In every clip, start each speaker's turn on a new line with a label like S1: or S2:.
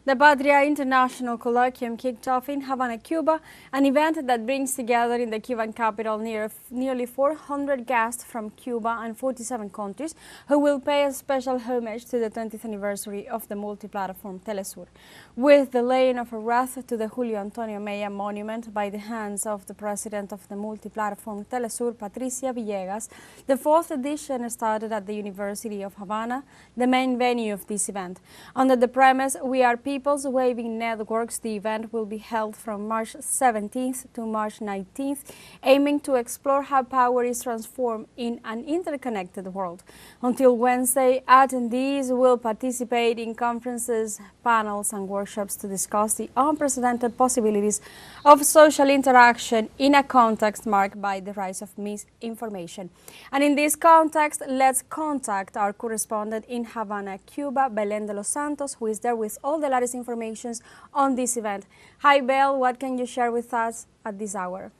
S1: The Patria International Colloquium kicked off in Havana, Cuba, an event that brings together in the Cuban capital nearly 400 guests from Cuba and 47 countries who will pay a special homage to the 20th anniversary of the multi-platform teleSUR. With the laying of a wreath to the Julio Antonio Mella monument by the hands of the president of the multi-platform teleSUR, Patricia Villegas, the fourth edition started at the University of Havana, the main venue of this event. Under the premise, "We are People's Waving Networks," the event will be held from March 17th to March 19th, aiming to explore how power is transformed in an interconnected world. Until Wednesday, attendees will participate in conferences, panels, and workshops to discuss the unprecedented possibilities of social interaction in a context marked by the rise of misinformation. And in this context, let's contact our correspondent in Havana, Cuba, Belén de los Santos, who is there with all the latest information on this event. Hi, Bel, what can you share with us at this hour?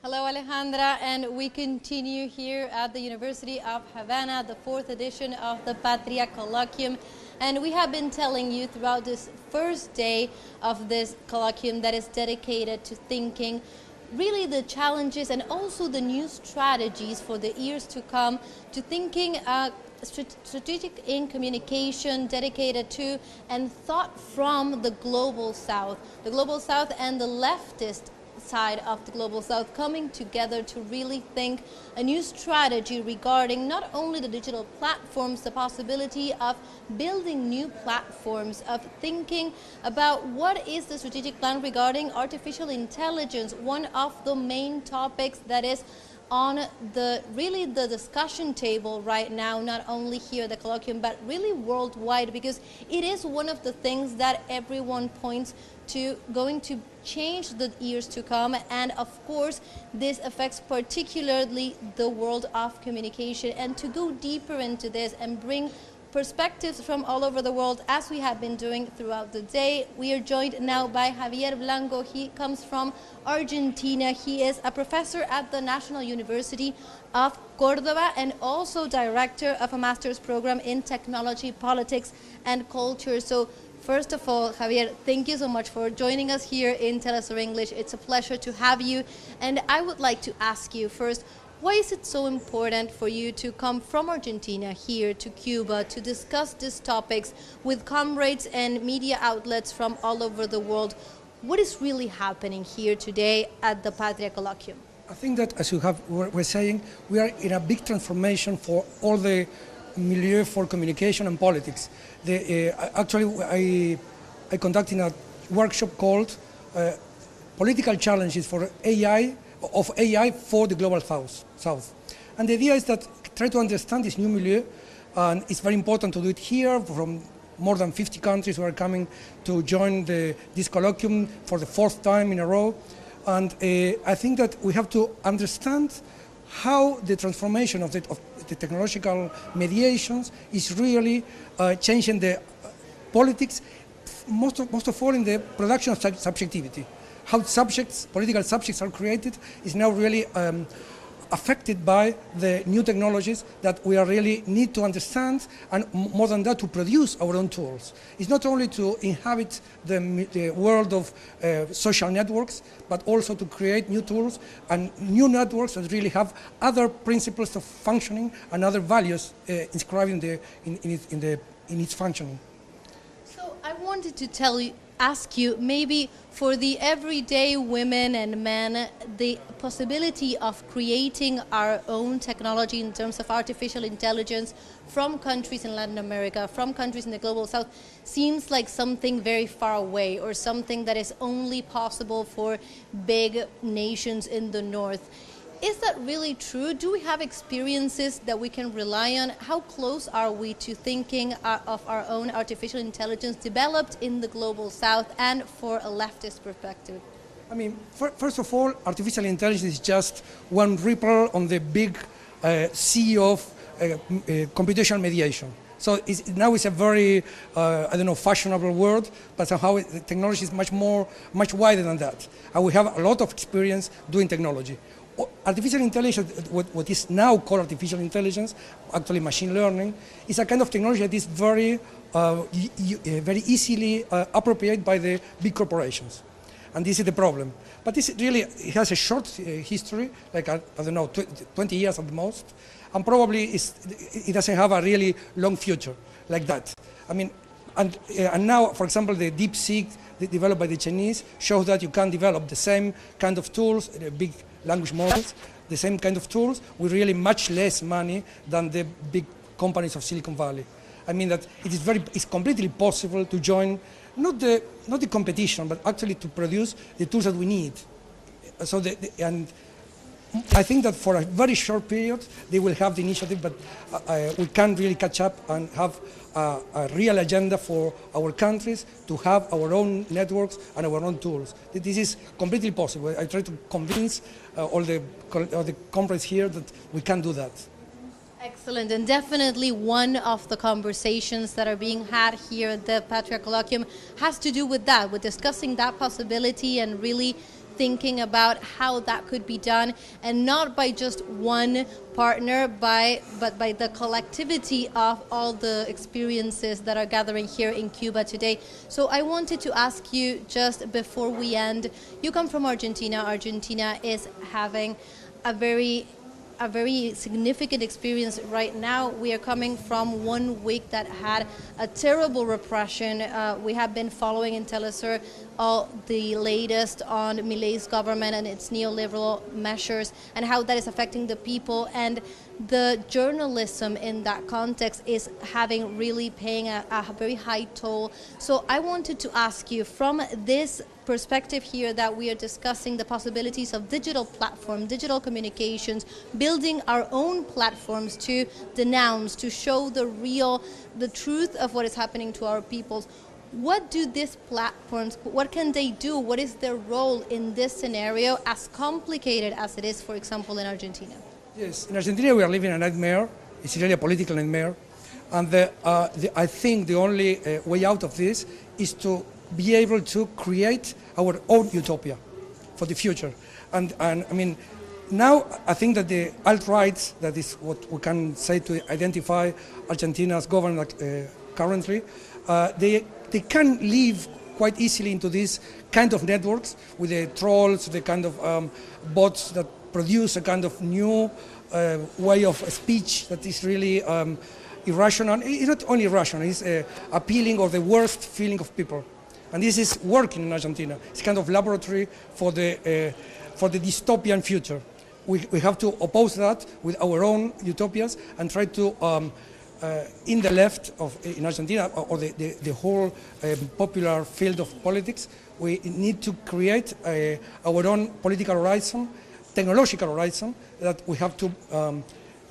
S2: Hello, Alejandra, and we continue here at the University of Havana, the fourth edition of the Patria Colloquium. And we have been telling you throughout this first day of this colloquium that is dedicated to thinking really the challenges and also the new strategies for the years to come, to thinking strategic in communication dedicated to and thought from the global south and the leftist side of the global south coming together to really think a new strategy regarding not only the digital platforms, the possibility of building new platforms, of thinking about what is the strategic plan regarding artificial intelligence, one of the main topics that is on the discussion table right now, not only here at the colloquium, but really worldwide, because it is one of the things that everyone points to going to change the years to come. And of course, this affects particularly the world of communication. And to go deeper into this and bring perspectives from all over the world, as we have been doing throughout the day, we are joined now by Javier Blanco. He comes from Argentina. He is a professor at the National University of Córdoba and also director of a master's program in technology, politics, and culture. So first of all, Javier, thank you so much for joining us here in teleSUR English. It's a pleasure to have you. And I would like to ask you first, why is it so important for you to come from Argentina here to Cuba to discuss these topics with comrades and media outlets from all over the world? What is really happening here today at the Patria Colloquium?
S3: I think that, as you were saying, we are in a big transformation for all the milieu for communication and politics. Actually, I conducted a workshop called Political Challenges for AI for the Global South. And the idea is that try to understand this new milieu, and it's very important to do it here from more than 50 countries who are coming to join this colloquium for the fourth time in a row. And I think that we have to understand how the transformation of the technological mediations is really changing the politics, most of all in the production of subjectivity. How political subjects are created is now really affected by the new technologies that we really need to understand, and more than that, to produce our own tools. It's not only to inhabit the world of social networks, but also to create new tools and new networks that really have other principles of functioning and other values inscribed in its functioning.
S2: So I wanted to ask you, maybe for the everyday women and men, the possibility of creating our own technology in terms of artificial intelligence from countries in Latin America, from countries in the global south, seems like something very far away, or something that is only possible for big nations in the north. Is that really true? Do we have experiences that we can rely on? How close are we to thinking of our own artificial intelligence developed in the global south and for a leftist perspective?
S3: I mean, first of all, artificial intelligence is just one ripple on the big sea of computational mediation. So now it's a very, fashionable word, but somehow technology is much wider than that. And we have a lot of experience doing technology. artificial intelligence, what is now called artificial intelligence, actually machine learning, is a kind of technology that is very easily appropriated by the big corporations. And this is the problem. But this really it has a short history, like, I don't know, 20 years at the most, and probably it doesn't have a really long future like that. I mean, and now, for example, the DeepSeek developed by the Chinese shows that you can develop the same kind of tools, big language models, the same kind of tools with really much less money than the big companies of Silicon Valley. I mean that it's completely possible to join not the competition, but actually to produce the tools that we need. So and I think that for a very short period they will have the initiative, but we can't really catch up and have a real agenda for our countries to have our own networks and our own tools. This is completely possible. I try to convince all the comrades here that we can do that.
S2: Excellent, and definitely one of the conversations that are being had here at the Patria Colloquium has to do with that, with discussing that possibility and really thinking about how that could be done, and not by just one partner, but by the collectivity of all the experiences that are gathering here in Cuba today. So I wanted to ask you, just before we end, you come from Argentina. Argentina is having a very significant experience right now. We are coming from 1 week that had a terrible repression. We have been following in teleSUR all the latest on Milei's government and its neoliberal measures and how that is affecting the people, and the journalism in that context is paying a very high toll. So I wanted to ask you, from this perspective here that we are discussing the possibilities of digital platform, digital communications, building our own platforms to denounce, to show the truth of what is happening to our peoples. What do these platforms, what can they do? What is their role in this scenario, as complicated as it is, for example, in Argentina?
S3: Yes, in Argentina we are living a nightmare. It's really a political nightmare. And I think the only way out of this is to be able to create our own utopia for the future. And I mean, now I think that the alt-right, that is what we can say to identify Argentina's government currently, they can live quite easily into these kind of networks with the trolls, the kind of bots that produce a kind of new way of speech that is really irrational. It's not only irrational, it's appealing or the worst feeling of people. And this is working in Argentina. It's kind of laboratory for the dystopian future. We have to oppose that with our own utopias and try to, in the left in Argentina, or the whole popular field of politics, we need to create our own political horizon, technological horizon, that we have to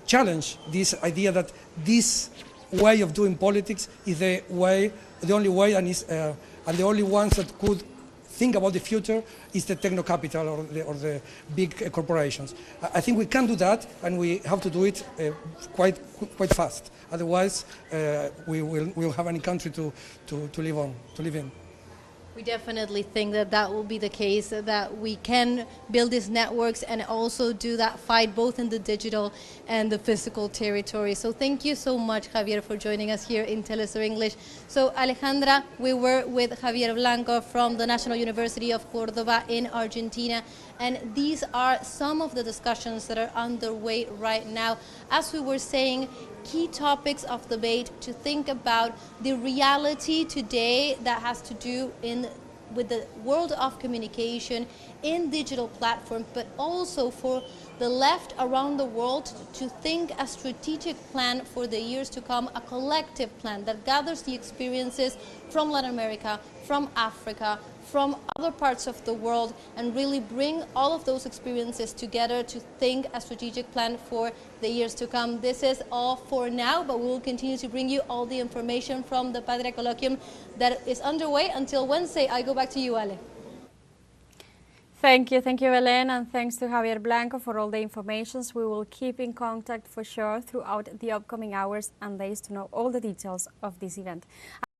S3: challenge this idea that this way of doing politics is the only way, and the only ones that could think about the future is the techno capital or the big corporations. I think we can do that, and we have to do it quite fast. Otherwise, we will have any country to live in.
S2: We definitely think that will be the case, that we can build these networks and also do that fight both in the digital and the physical territory. So thank you so much, Javier, for joining us here in teleSUR English. So Alejandra, we were with Javier Blanco from the National University of Córdoba in Argentina, and these are some of the discussions that are underway right now. As we were saying, key topics of debate to think about the reality today that has to do with the world of communication in digital platforms, but also for the left around the world to think a strategic plan for the years to come, a collective plan that gathers the experiences from Latin America, from Africa, from other parts of the world, and really bring all of those experiences together to think a strategic plan for the years to come. This is all for now, but we will continue to bring you all the information from the Patria Colloquium that is underway until Wednesday. I go back to you, Ale.
S1: Thank you, Belén, and thanks to Javier Blanco for all the information. We will keep in contact for sure throughout the upcoming hours and days to know all the details of this event.